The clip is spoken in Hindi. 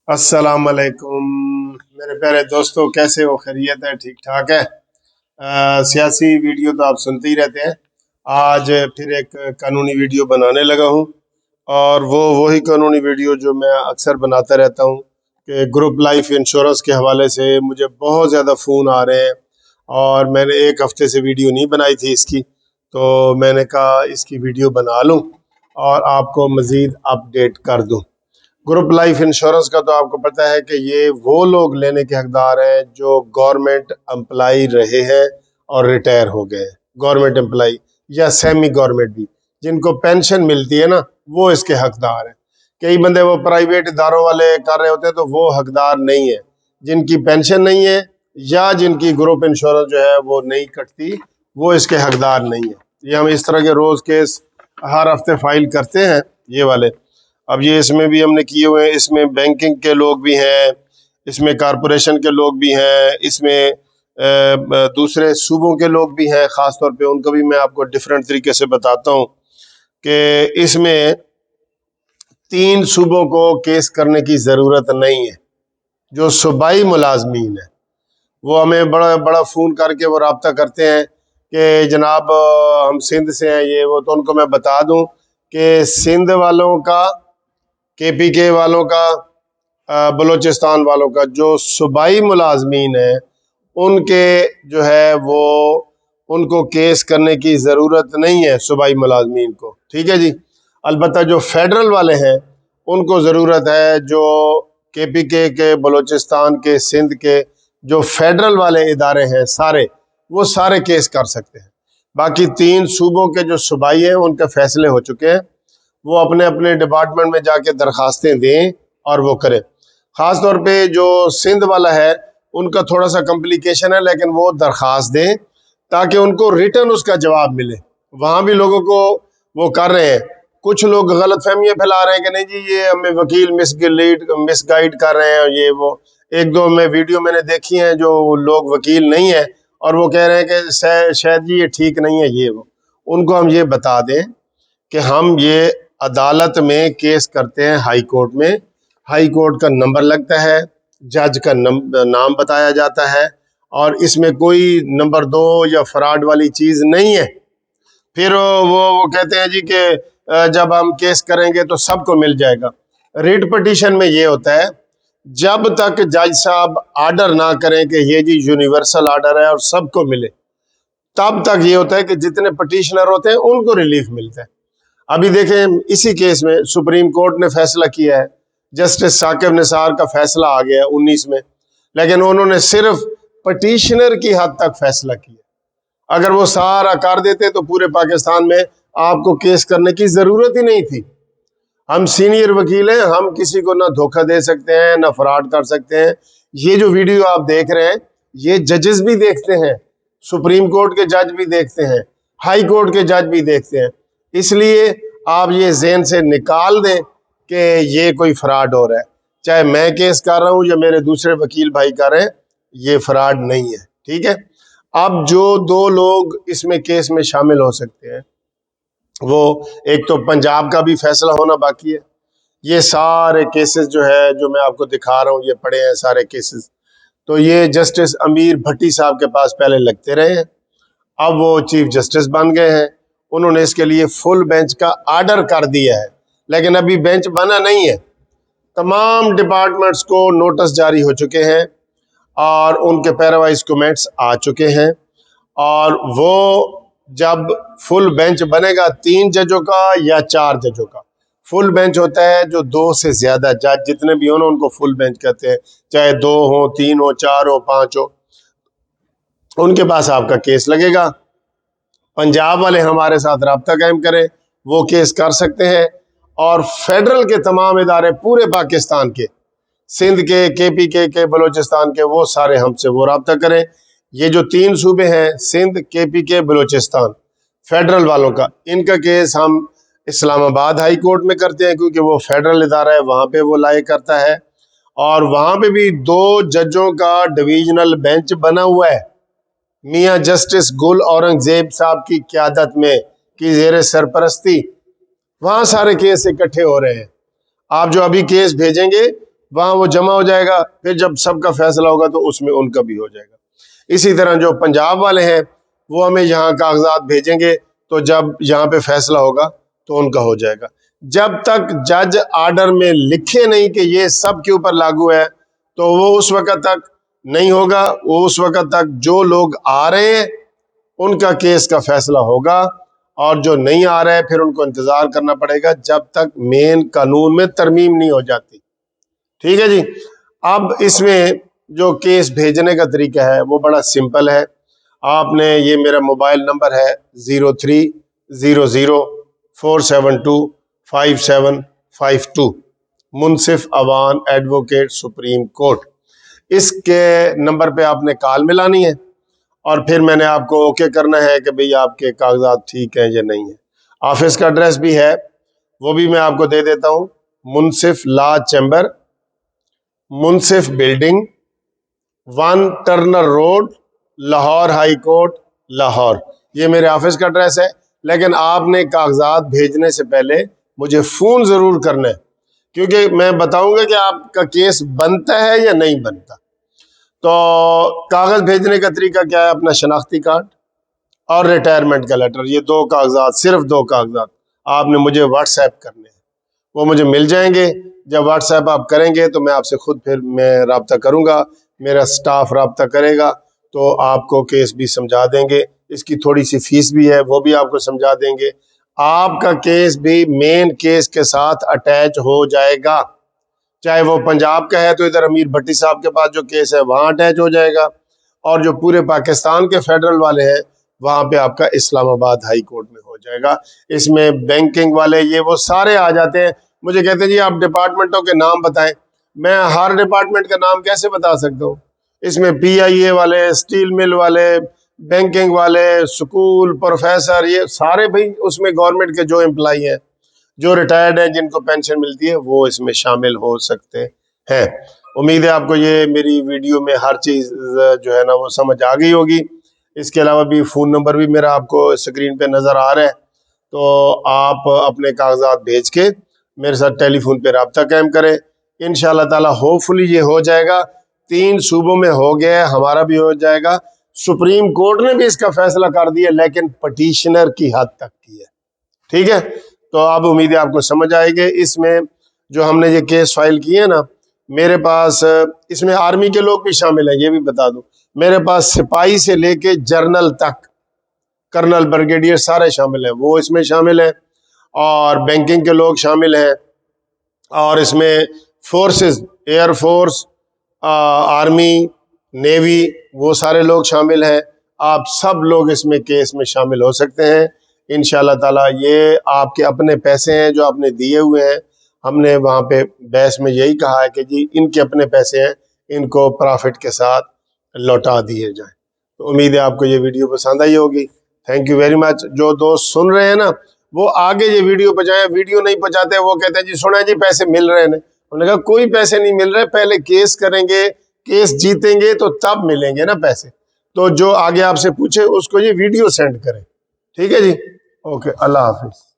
अस्सलाम वालेकुम मेरे प्यारे दोस्तों, कैसे हो? खैरियत है? ठीक ठाक है। सियासी वीडियो तो आप सुनते ही रहते हैं। आज फिर एक कानूनी वीडियो बनाने लगा हूँ, और वो वही कानूनी वीडियो जो मैं अक्सर बनाता रहता हूँ कि ग्रुप लाइफ इंश्योरेंस के हवाले से मुझे बहुत ज़्यादा फ़ोन आ रहे हैं, और मैंने एक हफ्ते से वीडियो नहीं बनाई थी इसकी, तो मैंने कहा इसकी वीडियो बना लूँ और आपको मज़ीद अपडेट कर दूँ। ग्रुप लाइफ इंश्योरेंस का तो आपको पता है कि ये वो लोग लेने के हकदार हैं जो गवर्नमेंट एम्प्लाई रहे हैं और रिटायर हो गए हैं। गवर्नमेंट एम्प्लाई या सेमी गवर्नमेंट भी, जिनको पेंशन मिलती है ना, वो इसके हकदार हैं। कई बंदे वो प्राइवेट इदारों वाले कर रहे होते हैं, तो वो हकदार नहीं है। जिनकी पेंशन नहीं है या जिनकी ग्रुप इंश्योरेंस जो है वो नहीं कटती, वो इसके हकदार नहीं है। ये हम इस तरह के रोज़ केस हर हफ्ते फाइल करते हैं, ये वाले। अब ये इसमें भी हमने किए हुए हैं। इसमें बैंकिंग के लोग भी हैं, इसमें कारपोरेशन के लोग भी हैं, इसमें दूसरे सूबों के लोग भी हैं। ख़ास तौर पे उनको भी मैं आपको डिफरेंट तरीके से बताता हूँ कि इसमें 3 सूबों को केस करने की ज़रूरत नहीं है। जो सूबाई मुलाजमीन है वो हमें बड़ा बड़ा फ़ोन करके वो रब्ता करते हैं कि जनाब हम सिंध से हैं, ये वो। तो उनको मैं बता दूं कि सिंध वालों का, केपीके वालों का, बलूचिस्तान वालों का, जो सूबाई मुलाजमीन है उनके जो है वो उनको केस करने की ज़रूरत नहीं है, सूबाई मुलाजमीन को। ठीक है जी। अलबत्ता जो फेडरल वाले हैं उनको ज़रूरत है। जो केपीके के, बलूचिस्तान के, सिंध के जो फेडरल वाले इदारे हैं सारे, वो सारे केस कर सकते हैं। बाकी 3 सूबों के जो सूबाई हैं उनके फैसले हो चुके हैं। वो अपने अपने डिपार्टमेंट में जाके दरखास्तें दें और वो करें। ख़ास तौर पे जो सिंध वाला है उनका थोड़ा सा कॉम्प्लिकेशन है, लेकिन वो दरखास्त दें ताकि उनको रिटर्न उसका जवाब मिले। वहाँ भी लोगों को वो कर रहे हैं। कुछ लोग गलत फहमियाँ फैला रहे हैं कि नहीं जी ये हमें वकील मिसगाइड कर रहे हैं, ये वो। एक दो में वीडियो मैंने देखी हैं जो लोग वकील नहीं है और वो कह रहे हैं कि शायद जी ये ठीक नहीं है, ये वो। उनको हम ये बता दें कि हम ये अदालत में केस करते हैं, हाई कोर्ट में। हाई कोर्ट का नंबर लगता है, जज का नाम बताया जाता है, और इसमें कोई नंबर 2 या फ्रॉड वाली चीज़ नहीं है। फिर वो कहते हैं जी कि जब हम केस करेंगे तो सबको मिल जाएगा। रिट पिटीशन में ये होता है, जब तक जज साहब आर्डर ना करें कि ये जी यूनिवर्सल आर्डर है और सबको मिले, तब तक ये होता है कि जितने पटिशनर होते हैं उनको रिलीफ मिलता है। अभी देखें, इसी केस में सुप्रीम कोर्ट ने फैसला किया है, जस्टिस साकिब निसार का फैसला आ गया 19 में, लेकिन उन्होंने सिर्फ पटिशनर की हद तक फैसला किया। अगर वो सारा कर देते तो पूरे पाकिस्तान में आपको केस करने की जरूरत ही नहीं थी। हम सीनियर वकील हैं, हम किसी को ना धोखा दे सकते हैं ना फ्रॉड कर सकते हैं। ये जो वीडियो आप देख रहे हैं ये जजेस भी देखते हैं, सुप्रीम कोर्ट के जज भी देखते हैं, हाई कोर्ट के जज भी देखते हैं। इसलिए आप ये ज़हन से निकाल दें कि ये कोई फ्रॉड हो रहा है। चाहे मैं केस कर रहा हूँ या मेरे दूसरे वकील भाई कर रहे हैं, ये फ्रॉड नहीं है। ठीक है। अब जो 2 लोग इसमें केस में शामिल हो सकते हैं, वो एक तो पंजाब का भी फैसला होना बाकी है। ये सारे केसेस जो है जो मैं आपको दिखा रहा हूँ, ये पड़े हैं सारे केसेस। तो ये जस्टिस अमीर भट्टी साहब के पास पहले लगते रहे हैं, अब वो चीफ जस्टिस बन गए हैं। उन्होंने इसके लिए फुल बेंच का आर्डर कर दिया है, लेकिन अभी बेंच बना नहीं है। तमाम डिपार्टमेंट्स को नोटिस जारी हो चुके हैं और उनके पैरावाइज कमेंट्स आ चुके हैं, और वो जब फुल बेंच बनेगा 3 जजों का या 4 जजों का, फुल बेंच होता है जो 2 से ज्यादा जज जितने भी हो ना उनको फुल बेंच कहते हैं। चाहे 2 हो, 3 हो, 4 हो, 5 हो, उनके पास आपका केस लगेगा। पंजाब वाले हमारे साथ राब्ता कायम करें, वो केस कर सकते हैं। और फेडरल के तमाम इदारे पूरे पाकिस्तान के, सिंध के, केपीके के, बलूचिस्तान के, वो सारे हमसे वो राब्ता करें। ये जो 3 सूबे हैं, सिंध, केपीके, बलूचिस्तान, फेडरल वालों का, इनका केस हम इस्लामाबाद हाई कोर्ट में करते हैं क्योंकि वो फेडरल इदारा है, वहाँ पे वो लाए करता है। और वहाँ पे भी 2 जजों का डिवीजनल बेंच बना हुआ है, मियाँ जस्टिस गुल औरंगजेब साहब की क़यादत में, की ज़ेर सरपरस्ती। वहाँ सारे केस इकट्ठे हो रहे हैं। आप जो अभी केस भेजेंगे वहां वो जमा हो जाएगा, फिर जब सबका फैसला होगा तो उसमें उनका भी हो जाएगा। इसी तरह जो पंजाब वाले हैं वो हमें यहाँ कागजात भेजेंगे, तो जब यहाँ पे फैसला होगा तो उनका हो जाएगा। जब तक जज आर्डर में लिखे नहीं कि ये सब के ऊपर लागू है, तो वो उस वक्त तक नहीं होगा। वो उस वक्त तक जो लोग आ रहे हैं उनका केस का फैसला होगा, और जो नहीं आ रहे हैं फिर उनको इंतजार करना पड़ेगा जब तक मेन कानून में तरमीम नहीं हो जाती। ठीक है जी। अब इसमें जो केस भेजने का तरीका है वो बड़ा सिंपल है। आपने, ये मेरा मोबाइल नंबर है 030047255752, मुनसिफ अवान एडवोकेट सुप्रीम कोर्ट। इसके नंबर पे आपने कॉल मिलानी है और फिर मैंने आपको ओके करना है कि भाई आपके कागजात ठीक हैं या नहीं है। ऑफिस का एड्रेस भी है, वो भी मैं आपको दे देता हूँ। Munsif law chamber, Munsif building, 1 Turner road, Lahore high court, Lahore. ये मेरे ऑफिस का एड्रेस है। लेकिन आपने कागजात भेजने से पहले मुझे फ़ोन ज़रूर करना है, क्योंकि मैं बताऊंगा कि आपका केस बनता है या नहीं बनता। तो कागज़ भेजने का तरीका क्या है? अपना शनाख्ती कार्ड और रिटायरमेंट का लेटर, ये 2 कागजात, सिर्फ 2 कागजात आपने मुझे व्हाट्सएप करने हैं। वो मुझे मिल जाएंगे। जब व्हाट्सएप आप करेंगे तो मैं आपसे खुद फिर मैं रब्ता करूंगा, मेरा स्टाफ रब्ता करेगा, तो आपको केस भी समझा देंगे। इसकी थोड़ी सी फीस भी है, वो भी आपको समझा देंगे। आपका केस भी मेन केस के साथ अटैच हो जाएगा। चाहे वो पंजाब का है तो इधर अमीर भट्टी साहब के पास जो केस है वहां अटैच हो जाएगा, और जो पूरे पाकिस्तान के फेडरल वाले हैं वहां पे आपका इस्लामाबाद हाई कोर्ट में हो जाएगा। इसमें बैंकिंग वाले ये वो सारे आ जाते हैं। मुझे कहते हैं जी आप डिपार्टमेंटों के नाम बताएं। मैं हर डिपार्टमेंट का नाम कैसे बता सकता हूँ? इसमें PIA वाले, स्टील मिल वाले, बैंकिंग वाले, स्कूल प्रोफेसर, ये सारे भाई उसमें गवर्नमेंट के जो एम्प्लॉई हैं, जो रिटायर्ड हैं, जिनको पेंशन मिलती है, वो इसमें शामिल हो सकते हैं। उम्मीद है आपको ये मेरी वीडियो में हर चीज़ जो है ना वो समझ आ गई होगी। इसके अलावा भी फ़ोन नंबर भी मेरा आपको स्क्रीन पे नज़र आ रहा है, तो आप अपने कागजात भेज के मेरे साथ टेलीफोन पे रब्ता कायम करें। इंशाल्लाह ताला होपफुली ये हो जाएगा। 3 सूबों में हो गया है, हमारा भी हो जाएगा। सुप्रीम कोर्ट ने भी इसका फैसला कर दिया, लेकिन पटिशनर की हद तक की है। ठीक है, तो अब उम्मीद है आपको समझ आएगी। इसमें जो हमने ये केस फाइल किए ना, मेरे पास इसमें आर्मी के लोग भी शामिल हैं, ये भी बता दूं। मेरे पास सिपाही से लेके जनरल तक, कर्नल, ब्रिगेडियर सारे शामिल हैं, वो इसमें शामिल हैं। और बैंकिंग के लोग शामिल हैं, और इसमें फोर्सेस, एयरफोर्स, आर्मी, नेवी, वो सारे लोग शामिल हैं। आप सब लोग इसमें केस में शामिल हो सकते हैं इंशाल्लाह ताला। ये आपके अपने पैसे हैं जो आपने दिए हुए हैं। हमने वहाँ पे बहस में यही कहा है कि जी इनके अपने पैसे हैं, इनको प्रॉफिट के साथ लौटा दिए जाएं। तो उम्मीद है आपको ये वीडियो पसंद आई होगी। Thank you very much. जो दोस्त सुन रहे हैं ना, वो आगे ये वीडियो पहुँचाएं। वीडियो नहीं पहुँचाते, वो कहते हैं जी सुना जी पैसे मिल रहे हैं। उन्होंने कहा कोई पैसे नहीं मिल रहे, पहले केस करेंगे, केस जीतेंगे तो तब मिलेंगे ना पैसे। तो जो आगे आपसे पूछे उसको ये वीडियो सेंड करें। ठीक है जी, ओके, अल्लाह हाफिज।